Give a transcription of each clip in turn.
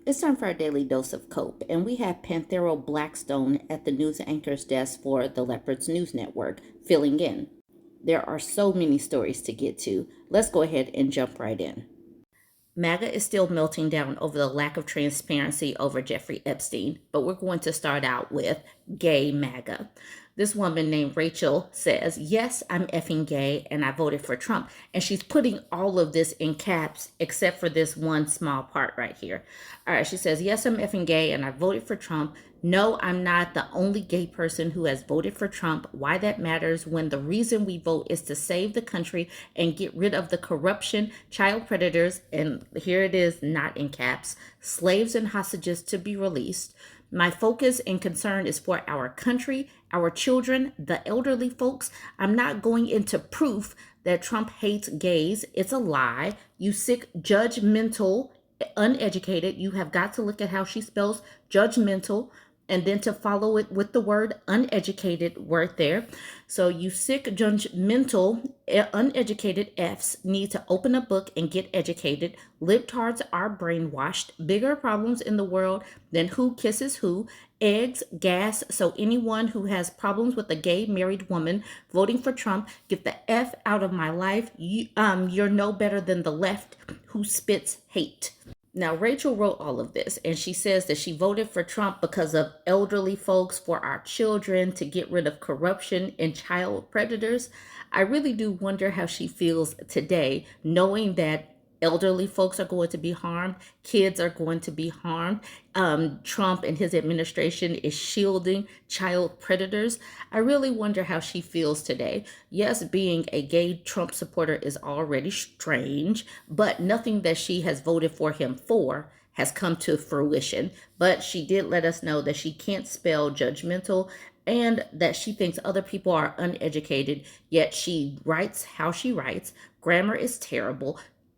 It's time for our daily dose of Cope, and we have Panthero Blackstone at the news anchor's desk for the Leopards News Network, filling in. There are so many stories to get to. Let's go ahead and jump right in. MAGA is still melting down over the lack of transparency over Jeffrey Epstein, but we're going to start out with gay MAGA. This woman named Rachel says, "Yes, I'm effing gay and I voted for Trump." And she's putting all of this in caps except for this one small part right here. All right, she says, "Yes, I'm effing gay and I voted for Trump. No, I'm not the only gay person who has voted for Trump. Why that matters when the reason we vote is to save the country and get rid of the corruption, child predators," and here it is, not in caps, "slaves and hostages to be released. My focus and concern is for our country, our children, the elderly folks. I'm not going into proof that Trump hates gays. It's a lie. You sick, judgmental, uneducated. You have got to look at how she spells judgmental and then to follow it with the word uneducated word there. So you sick, judgmental, uneducated Fs need to open a book and get educated. Libtards are brainwashed. Bigger problems in the world than who kisses who. Eggs, gas. So anyone who has problems with a gay married woman voting for Trump, get the F out of my life. You're no better than the left who spits hate." Now, Rachel wrote all of this, and she says that she voted for Trump because of elderly folks, for our children, to get rid of corruption and child predators. I really do wonder how she feels today, knowing that elderly folks are going to be harmed, kids are going to be harmed. Trump and his administration is shielding child predators. I really wonder how she feels today. Yes, being a gay Trump supporter is already strange, but nothing that she has voted for him for has come to fruition. But she did let us know that she can't spell judgmental and that she thinks other people are uneducated, yet she writes how she writes. Grammar is terrible.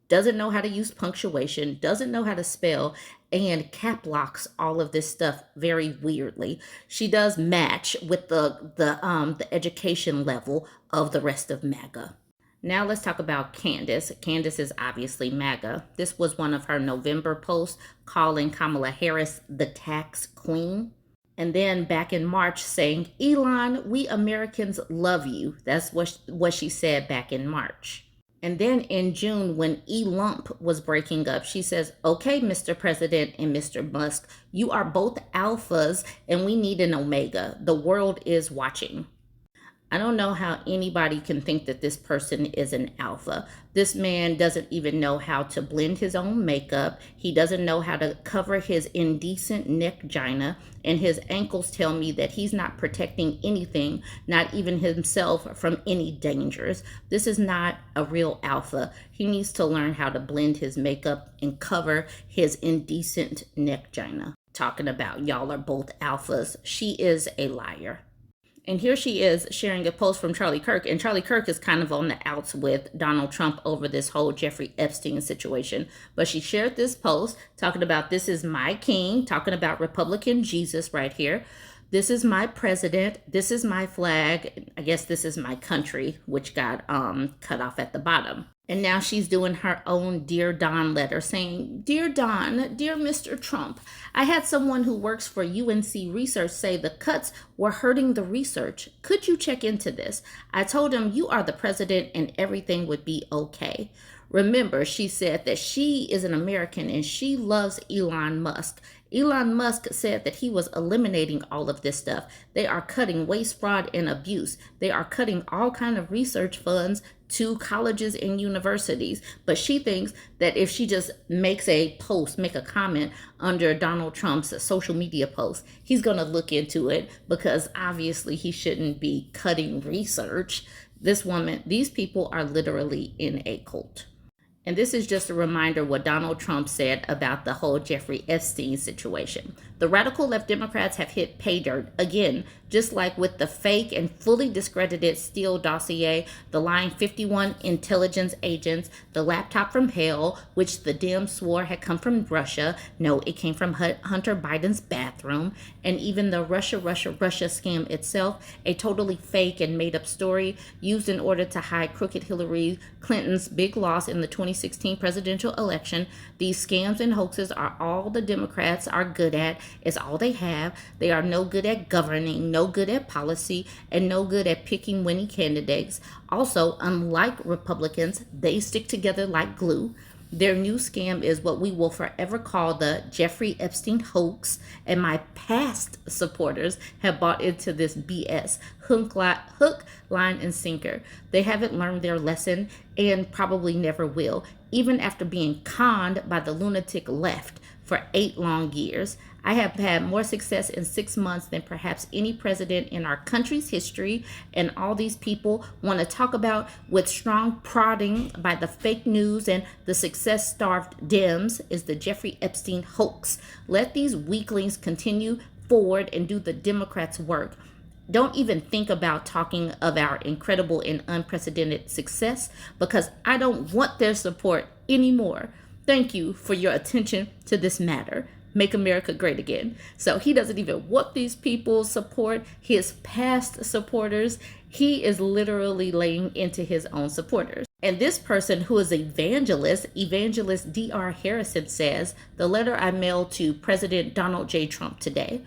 Doesn't know how to use punctuation, doesn't know how to spell, and cap locks all of this stuff very weirdly. She does match with the education level of the rest of MAGA. Now let's talk about Candace. Candace is obviously MAGA. This was one of her November posts calling Kamala Harris the tax queen. And then back in March saying, "Elon, we Americans love you." That's what she said back in March. And then in June, when E-Lump was breaking up, she says, "Okay, Mr. President and Mr. Musk, you are both alphas and we need an omega. The world is watching." I don't know how anybody can think that this person is an alpha. This man doesn't even know how to blend his own makeup. He doesn't know how to cover his indecent neckgina. And his ankles tell me that he's not protecting anything, not even himself, from any dangers. This is not a real alpha. He needs to learn how to blend his makeup and cover his indecent neckgina. Talking about y'all are both alphas. She is a liar. And here she is sharing a post from Charlie Kirk. And Charlie Kirk is kind of on the outs with Donald Trump over this whole Jeffrey Epstein situation. But she shared this post talking about, "This is my king," talking about Republican Jesus right here. "This is my president. This is my flag. I guess this is my country," which got cut off at the bottom. And now she's doing her own Dear Don letter saying, "Dear Don, dear Mr. Trump, I had someone who works for UNC Research say the cuts were hurting the research. Could you check into this? I told him you are the president and everything would be okay." Remember, she said that she is an American and she loves Elon Musk. Elon Musk said that he was eliminating all of this stuff. They are cutting waste, fraud, and abuse. They are cutting all kind of research funds to colleges and universities. But she thinks that if she just makes a post, make a comment under Donald Trump's social media post, he's going to look into it because obviously he shouldn't be cutting research. This woman, these people are literally in a cult. And this is just a reminder what Donald Trump said about the whole Jeffrey Epstein situation. "The radical left Democrats have hit pay dirt again. Just like with the fake and fully discredited Steele dossier, the lying 51 intelligence agents, the laptop from hell, which the Dems swore had come from Russia. No, it came from Hunter Biden's bathroom. And even the Russia scam itself, a totally fake and made up story used in order to hide crooked Hillary Clinton's big loss in the 2016 presidential election. These scams and hoaxes are all the Democrats are good at. It's all they have. They are no good at governing, no good at policy, and no good at picking winning candidates. Also, unlike Republicans, they stick together like glue. Their new scam is what we will forever call the Jeffrey Epstein hoax, and my past supporters have bought into this BS hook, line, and sinker. They haven't learned their lesson and probably never will, even after being conned by the lunatic left for 8 long years. I have had more success in 6 months than perhaps any president in our country's history, and all these people want to talk about with strong prodding by the fake news and the success-starved Dems is the Jeffrey Epstein hoax. Let these weaklings continue forward and do the Democrats' work. Don't even think about talking of our incredible and unprecedented success, because I don't want their support anymore. Thank you for your attention to this matter. Make America great again. So he doesn't even want these people's support, his past supporters. He is literally laying into his own supporters. And this person, who is evangelist D.R. Harrison, says, the letter I mailed to President Donald J. Trump today.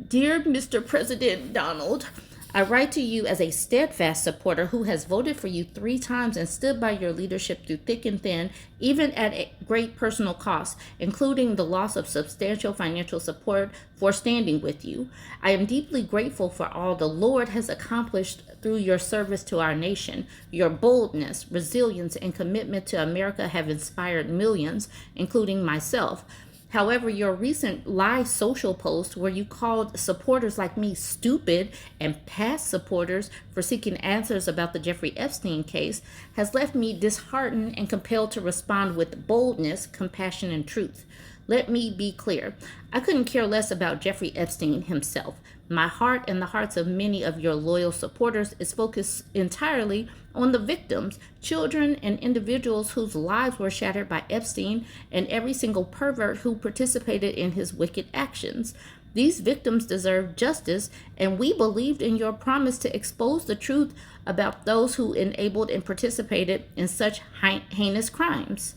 Dear Mr. President Donald, I write to you as a steadfast supporter who has voted for you 3 times and stood by your leadership through thick and thin, even at a great personal cost, including the loss of substantial financial support for standing with you. I am deeply grateful for all the Lord has accomplished through your service to our nation. Your boldness, resilience, and commitment to America have inspired millions, including myself. However, your recent live social post where you called supporters like me stupid and past supporters for seeking answers about the Jeffrey Epstein case has left me disheartened and compelled to respond with boldness, compassion, and truth. Let me be clear. I couldn't care less about Jeffrey Epstein himself. My heart and the hearts of many of your loyal supporters is focused entirely on the victims, children, and individuals whose lives were shattered by Epstein and every single pervert who participated in his wicked actions. These victims deserve justice, and we believed in your promise to expose the truth about those who enabled and participated in such heinous crimes.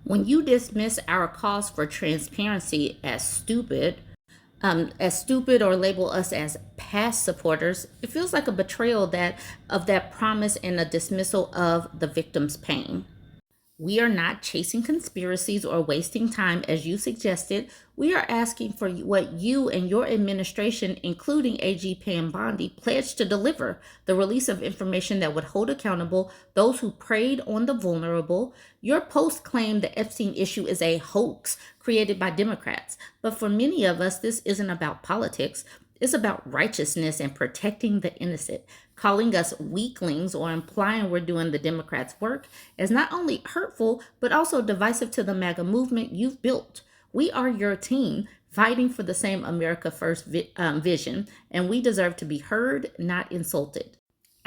When you dismiss our calls for transparency as stupid or label us as past supporters, it feels like a betrayal of that promise and a dismissal of the victim's pain. We are not chasing conspiracies or wasting time as you suggested. We are asking for what you and your administration, including AG Pam Bondi, pledged to deliver: the release of information that would hold accountable those who preyed on the vulnerable. Your post claimed the Epstein issue is a hoax created by Democrats. But for many of us, this isn't about politics. It's about righteousness and protecting the innocent. Calling us weaklings or implying we're doing the Democrats' work is not only hurtful, but also divisive to the MAGA movement you've built. We are your team, fighting for the same America First vision, and we deserve to be heard, not insulted.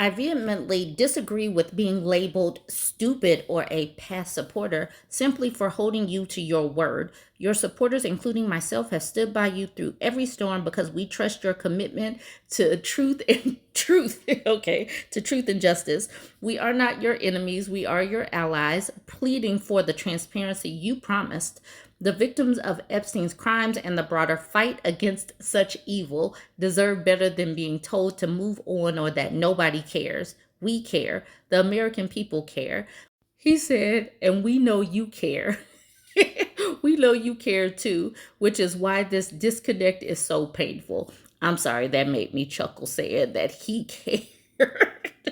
I vehemently disagree with being labeled stupid or a past supporter simply for holding you to your word. Your supporters, including myself, have stood by you through every storm because we trust your commitment to truth and to truth and justice. We are not your enemies. We are your allies, pleading for the transparency you promised. The victims of Epstein's crimes and the broader fight against such evil deserve better than being told to move on or that nobody cares. We care. The American people care. He said, and we know you care. We know you care too, which is why this disconnect is so painful. I'm sorry, that made me chuckle saying that he cared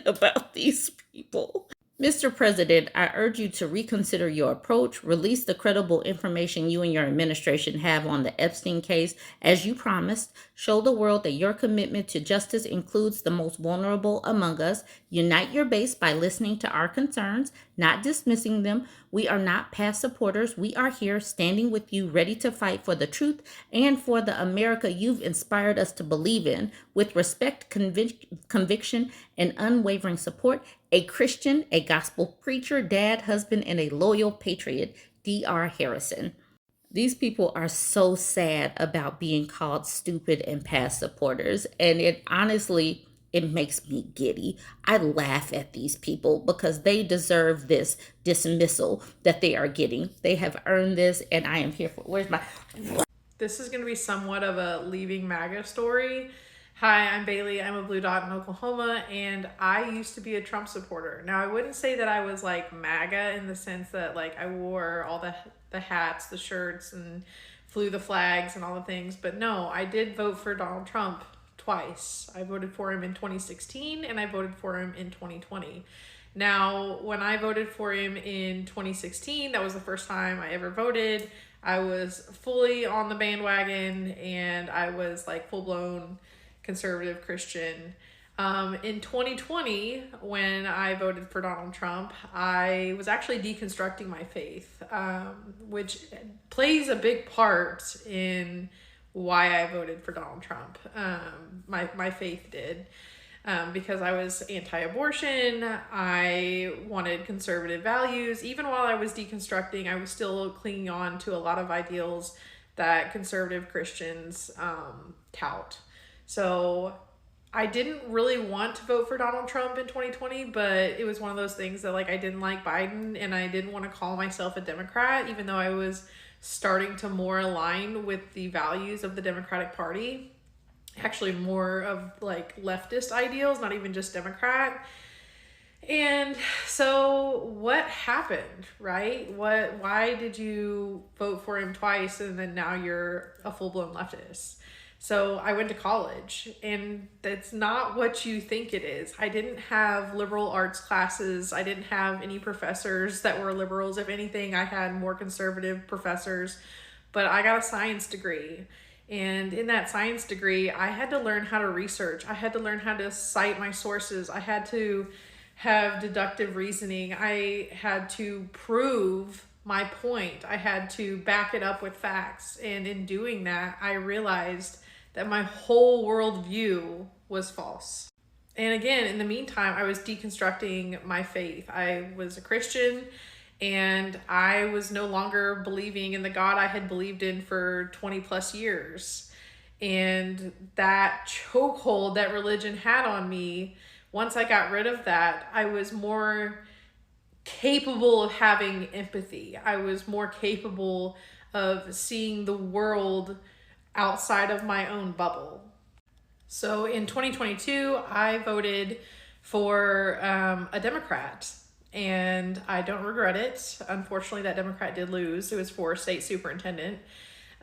about these people. Mr. President, I urge you to reconsider your approach, release the credible information you and your administration have on the Epstein case, as you promised, show the world that your commitment to justice includes the most vulnerable among us, unite your base by listening to our concerns, not dismissing them. We are not past supporters. We are here standing with you, ready to fight for the truth and for the America you've inspired us to believe in, with respect, conviction, and unwavering support. A Christian, a gospel preacher, dad, husband, and a loyal patriot, D.R. Harrison. These people are so sad about being called stupid and past supporters, and it honestly, it makes me giddy. I laugh at these people because they deserve this dismissal that they are getting. They have earned this, and I am here for. Where's my? This is going to be somewhat of a leaving MAGA story. Hi, I'm Bailey. I'm a blue dot in Oklahoma, and I used to be a Trump supporter. Now, I wouldn't say that I was like MAGA in the sense that like I wore all the hats, the shirts, and flew the flags and all the things. But no, I did vote for Donald Trump twice. I voted for him in 2016 and I voted for him in 2020. Now, when I voted for him in 2016, that was the first time I ever voted. I was fully on the bandwagon and I was like full blown conservative Christian. In 2020, when I voted for Donald Trump, I was actually deconstructing my faith, which plays a big part in why I voted for Donald Trump. My faith did. Because I was anti-abortion, I wanted conservative values. Even while I was deconstructing, I was still clinging on to a lot of ideals that conservative Christians tout. So I didn't really want to vote for Donald Trump in 2020, but it was one of those things that like I didn't like Biden and I didn't want to call myself a Democrat, even though I was starting to more align with the values of the Democratic Party. Actually more of like leftist ideals, not even just Democrat. And so what happened, right? Why did you vote for him twice and then now you're a full-blown leftist? So I went to college and that's not what you think it is. I didn't have liberal arts classes. I didn't have any professors that were liberals. If anything, I had more conservative professors, but I got a science degree. And in that science degree, I had to learn how to research. I had to learn how to cite my sources. I had to have deductive reasoning. I had to prove my point. I had to back it up with facts. And in doing that, I realized that my whole worldview was false. And again, in the meantime, I was deconstructing my faith. I was a Christian and I was no longer believing in the God I had believed in for 20 plus years. And that chokehold that religion had on me, once I got rid of that, I was more capable of having empathy. I was more capable of seeing the world outside of my own bubble. So in 2022, I voted for a Democrat. And I don't regret it. Unfortunately, that Democrat did lose. It was for state superintendent.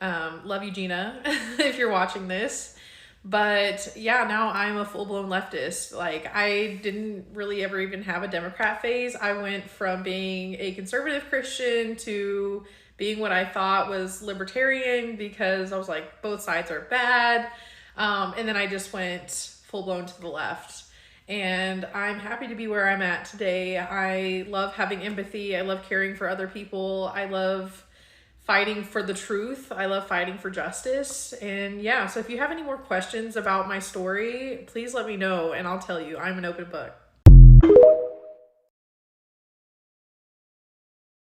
Love you, Gina, if you're watching this. But yeah, now I'm a full-blown leftist. Like, I didn't really ever even have a Democrat phase. I went from being a conservative Christian to being what I thought was libertarian because I was like, both sides are bad. And then I just went full-blown to the left. And I'm happy to be where I'm at today. I love having empathy. I love caring for other people. I love fighting for the truth. I love fighting for justice. And yeah, so if you have any more questions about my story, please let me know and I'll tell you. I'm an open book.